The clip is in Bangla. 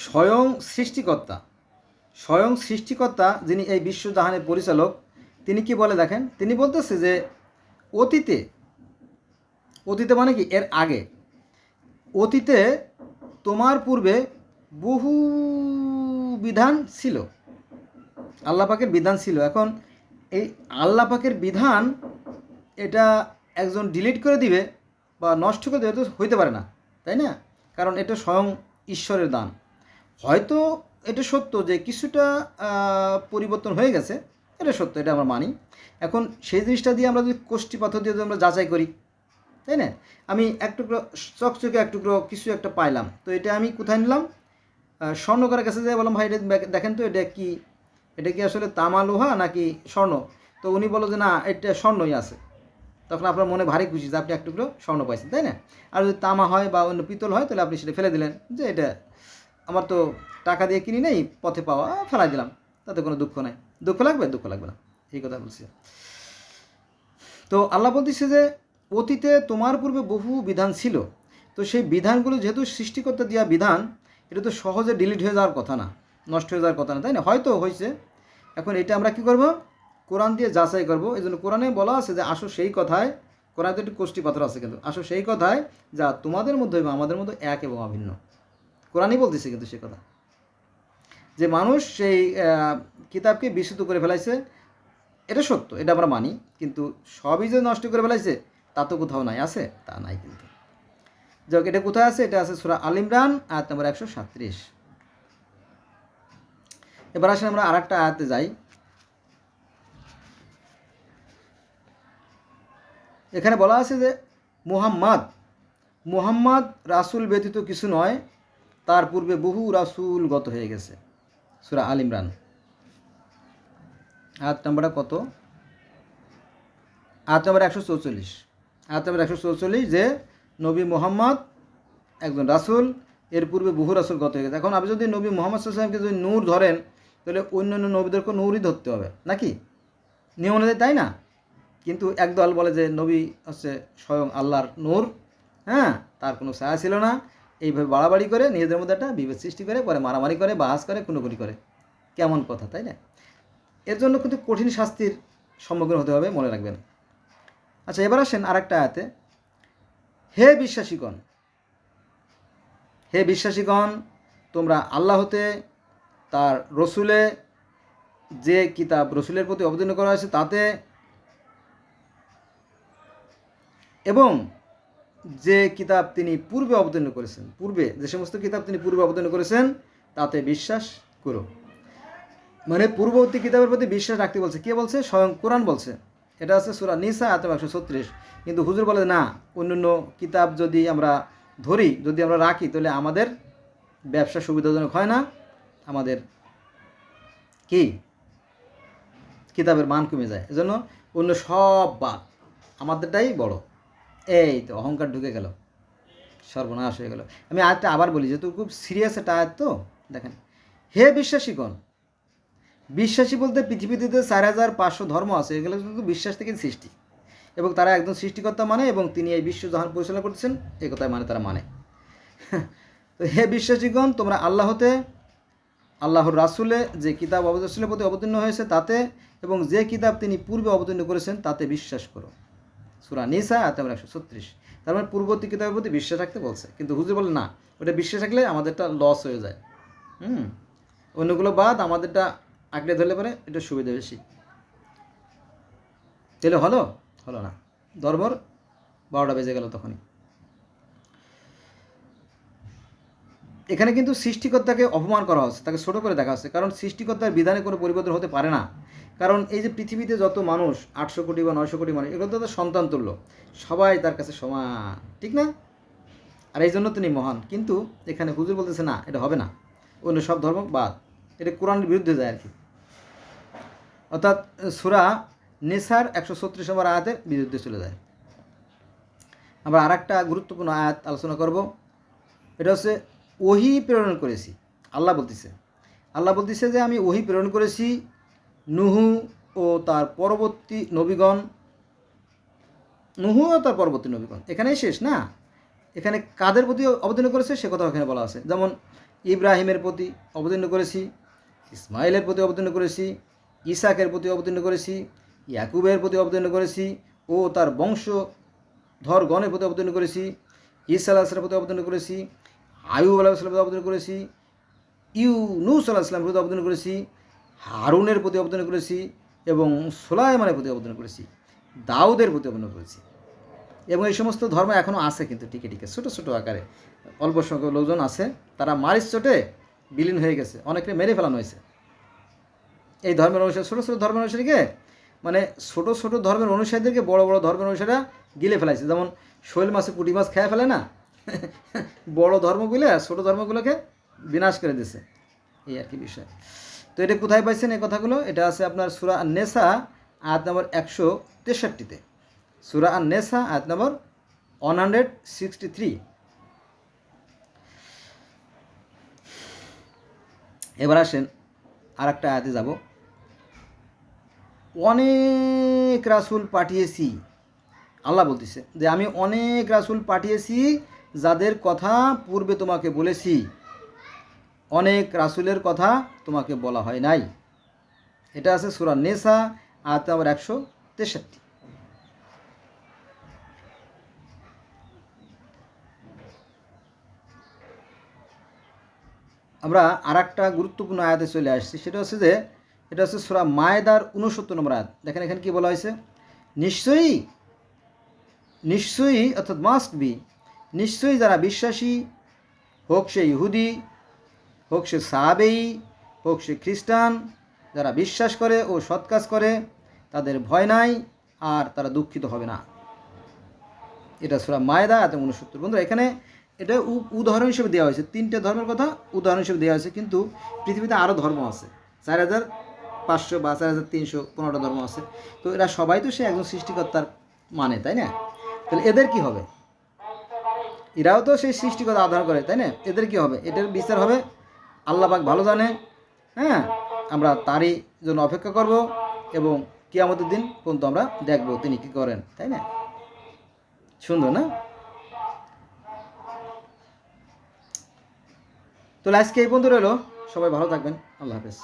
স্বয়ং সৃষ্টিকর্তা, স্বয়ং সৃষ্টিকর্তা যিনি এই বিশ্বজাহানের পরিচালক, তিনি কি বলে দেখেন, তিনি বলতেছে যে অতীতে, অতীতে মানে কি এর আগে, অতীতে তোমার পূর্বে বহু বিধান ছিল, আল্লাহ পাকের বিধান ছিল। এখন এই আল্লাহ পাকের বিধান এটা একজন ডিলিট করে দিবে বা নষ্ট করে দেবে তো হইতে পারে না, তাই না? কারণ এটা স্বয়ং ঈশ্বরের দান। হয়তো এটা সত্য যে কিছুটা পরিবর্তন হয়ে গেছে, এটা সত্য, এটা আমরা মানি। এখন সেই জিনিসটা দিয়ে আমরা যদি কোষ্ঠী পাথর দিয়ে যদি আমরা যাচাই করি, তাই না? আমি এক টুকরো চকচকে এক টুকরো কিছু একটা পাইলাম, তো এটা আমি কোথায় নিলাম? স্বর্ণকারের কাছে যাই, বললাম ভাই এটা দেখেন তো এটা কি, এটা কি আসলে তামা লোহা নাকি স্বর্ণ? তো উনি বলো যে না এটা স্বর্ণই আছে। তখন আপনার মনে ভারী খুশি যে আপনি এক টুকরো স্বর্ণ পাইছেন, তাই না? আর যদি তামা হয় বা অন্য পিতল হয় তাহলে আপনি সেটা ফেলে দিলেন, যে এটা আমার তো টাকা দিয়ে কিনি নেই, পথে পাওয়া, ফেলাই দিলাম, তাতে কোনো দুঃখ নাই। দুঃখ লাগবে? দুঃখ লাগবে না, এই কথা বলছি। তো আল্লাহ বলতেছে যে অতীতে তোমার পূর্বে বহু বিধান ছিল, তো সেই বিধানগুলো যেহেতু সৃষ্টিকর্তা দেওয়া বিধান, এটা তো সহজে ডিলিট হয়ে যাওয়ার কথা না, নষ্ট হয়ে যাওয়ার কথা না, তাই না? হয়তো হয়েছে। এখন এটা আমরা কী করব? কোরআন দিয়ে যাচাই করব। এই জন্য কোরআনে বলা আছে যে আসো সেই কথায়, কোরআনে তো একটু কোষ্ঠী পাথর আছে, কিন্তু আসো সেই কথায় যা তোমাদের মধ্যে এবং আমাদের মধ্যে এক এবং অভিন্ন। কোরআনই বলতেছে কিন্তু সে কথা, যে মানুষ সেই কিতাবকে বিশুদ্ধ করে ফেলাইছে, এটা সত্য, এটা আমরা মানি। কিন্তু সবই যে নষ্ট করে ফেলাইছে তা তো কোথাও নাই, আছে? তা নাই কিন্তু। যাক, এটা কোথায় আছে? এটা আছে সূরা আল ইমরান আয়াত নম্বর 137। এবার আসলে আমরা আরেকটা আয়াতে যাই। এখানে বলা আছে যে মুহাম্মদ রাসূল ব্যতীত কিছু নয়, তার পূর্বে বহু রাসূল গত হয়ে গেছে। সূরা আল ইমরান আয়াত নম্বরটা কত? আয়াত নম্বর 144। আয়াত নম্বর 144, যে নবী মুহাম্মদ একজন রাসূল, এর পূর্বে বহু রাসূল গত হয়ে গেছে। এখন আপনি যদি নবী মুহাম্মদ সাল্লাল্লাহু আলাইহি ওয়াসাল্লামকে যদি নূর ধরেন, তাহলে অন্যান্য নবীদেরকে নূরই ধরতে হবে নাকি, নিয়ম অনুযায়ী, তাই না? কিন্তু একদল বলে যে নবী হচ্ছে স্বয়ং আল্লাহর নূর, হ্যাঁ, তার কোনো ছায়া ছিল না। এইভাবে বাড়াবাড়ি করে নিজেদের মধ্যে একটা বিভেদ সৃষ্টি করে, পরে মারামারি করে, বাহাস করে, খুনোখুনি করে। কেমন কথা, তাই না? এর জন্য কিন্তু কঠিন শাস্তির সম্মুখীন হতে হবে, মনে রাখবেন। আচ্ছা, এবার আসেন আরেকটা আয়াতে। হে বিশ্বাসীগণ, হে বিশ্বাসীগণ, তোমরা আল্লাহ হতে, তার রসুলে, যে কিতাব রসুলের প্রতি অবতীর্ণ করা হয়েছে তাতে, এবং যে কিতাব তিনি পূর্বে অবতীর্ণ করেছেন, পূর্বে যে সমস্ত কিতাব তিনি পূর্বে অবতীর্ণ করেছেন তাতে বিশ্বাস করো। মানে পূর্ববর্তী কিতাবের প্রতি বিশ্বাস রাখতে বলছে। কে বলছে? স্বয়ং কোরআন বলছে। এটা আছে সূরা নিসা আয়াত 136। কিন্তু হুজুর বলে না, অন্যান্য কিতাব যদি আমরা ধরি, যদি আমরা রাখি, তাহলে আমাদের ব্যবসা সুবিধাজনক হয় না, আমাদের কি কিতাবের মান কমে যায়, এজন্য অন্য সব বাদ, আমাদেরটাই বড়। এই তো অহংকার ঢুকে গেল, সর্বনাশ হয়ে গেল। আমি আয়াতটা আবার বলি, যেহেতু খুব সিরিয়াস একটা আয়াত, তো দেখেন, হে বিশ্বাসীগণ, বিশ্বাসী বলতে পৃথিবীতে 4500 ধর্ম আছে, এগুলো কিন্তু বিশ্বাস থেকে সৃষ্টি, এবং তারা একজন সৃষ্টিকর্তা মানে, এবং তিনি এই বিশ্ব জাহান পরিচালনা করতেছেন, এই কথায় মানে তারা মানে। তো হে বিশ্বাসীগণ, তোমরা আল্লাহ হতে, আল্লাহর রাসূলে যে কিতাব রাসূলের প্রতি অবতীর্ণ হয়েছে তাতে, এবং যে কিতাব তিনি পূর্বে অবতীর্ণ করেছেন তাতে বিশ্বাস করো। সূরা নিসা আয়াত নম্বর 136। তার মানে পূর্ববর্তী কিতাবের প্রতি বিশ্বাস রাখতে বলছে। কিন্তু হুজুর বলে না, ওটা বিশ্বাস রাখলে আমাদেরটা লস হয়ে যায়, অন্যগুলো বাদ, আমাদেরটা আঁকড়ে ধরলে পরে এটা সুবিধা বেশি। তাহলে হলো না, ধর্মর 12টা বেজে গেল তখনই। এখানে কিন্তু সৃষ্টিকর্তাকে অপমান করা হচ্ছে, তাকে ছোটো করে দেখা হচ্ছে, কারণ সৃষ্টিকর্তার বিধানে কোনো পরিবর্তন হতে পারে না। কারণ এই যে পৃথিবীতে যত মানুষ, 800 কোটি বা 900 কোটি মানুষ, এগুলো তো তার সন্তান তুল্য, সবাই তার কাছে সমান, ঠিক না? আর এই জন্য তিনি মহান। কিন্তু এখানে হুজুর বলতেছে না, এটা হবে না, অন্য সব ধর্ম বাদ, এটা কোরআনের বিরুদ্ধে যায় আর কি। অর্থাৎ সূরা নিসার 136 নম্বর আয়াতের বিরুদ্ধে চলে যায়। আমরা আর একটা গুরুত্বপূর্ণ আয়াত আলোচনা করব। এটা হচ্ছে ওহী প্রেরণ করেছি। আল্লাহ বলতেছে যে আমি ওহী প্রেরণ করেছি নুহু ও তার পরবর্তী নবীগণ। এখানেই শেষ না, এখানে কাদের প্রতি অবতীর্ণ করেছে সে কথা এখানে বলা আছে। যেমন ইব্রাহিমের প্রতি অবতীর্ণ করেছি, ইসমাইলের প্রতি অবতীর্ণ করেছি, ইসাকের প্রতি অবতীর্ণ করেছি, ইয়াকুবের প্রতি অবতীর্ণ করেছি ও তার বংশধরগণের প্রতি অবতীর্ণ করেছি, ঈসা আলাইহিস সালামের প্রতি অবতীর্ণ করেছি, আইয়ুব আলাইহিস সালামের প্রতি অবতীর্ণ করেছি, ইউনূস আলাইহিস সালামের প্রতি অবতীর্ণ করেছি, হারুনের প্রতি অবতীর্ণ করেছি এবং সুলাইমানের প্রতি অবতীর্ণ করেছি, দাউদের প্রতি অবতীর্ণ করেছি। এবং এই সমস্ত ধর্ম এখনও আছে, কিন্তু টিকে টিকে ছোটো ছোটো আকারে অল্প সংখ্যক লোকজন আছে, তারা মারিচ চোটে বিলীন হয়ে গেছে, অনেকে মেরে ফেলানো হয়েছে। এই ধর্মের অনুসারী ছোটো ছোটো ধর্মের অনুসারীকে, মানে ছোটো ছোটো ধর্মের অনুসারীদেরকে বড় বড় ধর্মের অনুসারীরা গিলে ফেলাইছে। যেমন শৈল মাছে পুঁটি মাছ খেয়ে ফেলে না, বড় ধর্মগুলো ছোটো ধর্মগুলোকে বিনাশ করে দিছে, এই আর কি বিষয়। তো এটা কোথায় পাইছেন এই কথাগুলো? এটা আছে আপনার সূরা আন-নেসা আয়াত নম্বর 163-তে। সূরা আন-নেসা আয়াত নম্বর 163। এবার আসেন আর একটা আয়াতে যাব। অনেক রাসূল পাঠিয়েছি, আল্লাহ বলতেছে যে আমি অনেক রাসূল পাঠিয়েছি যাদের কথা পূর্বে তোমাকে বলেছি, অনেক রাসূলের কথা তোমাকে বলা হয় নাই। এটা আছে সূরা নেসা আয়াত নম্বর 163। আমরা আর একটা গুরুত্বপূর্ণ আয়াতে চলে আসছি, সেটা হচ্ছে যে এটা হচ্ছে সূরা মায়েদার 69 নম্বর আয়াত। দেখেন এখানে কি বলা হয়েছে, নিশ্চয়ই নিশ্চয়ই অর্থাৎ মাস্ট বি, নিশ্চয়ই যারা বিশ্বাসী, হোক সে ইহুদি, হোক সে সাহাবেই, হোক সে খ্রিস্টান, যারা বিশ্বাস করে ও সৎ কাজ করে তাদের ভয় নাই আর তারা দুঃখিত হবে না। এটা সূরা মায়েদা আয়াত 69। বন্ধুরা এখানে এটা উদাহরণ হিসেবে দেওয়া হয়েছে, 3টে ধর্মের কথা উদাহরণ হিসেবে দেওয়া হয়েছে, কিন্তু পৃথিবীতে আরও ধর্ম আছে, 4500 বা 4315টা ধর্ম আছে। তো এরা সবাই তো সে একজন সৃষ্টিকর্তার মানে, তাই না? তাহলে এদের কি হবে? এরাও তো সেই সৃষ্টিকর্তা আধার করে, তাই না? এদের কি হবে? এটার বিচার হবে আল্লাহ পাক ভালো জানে। হ্যাঁ, আমরা তারই জন্য অপেক্ষা করব এবং কিয়ামতের দিন পর্যন্ত আমরা দেখব তিনি কি করেন, তাই না? সুন্দর না? তো আজকে এই পর্যন্ত রইল। সবাই ভালো থাকবেন। আল্লাহ হাফেজ।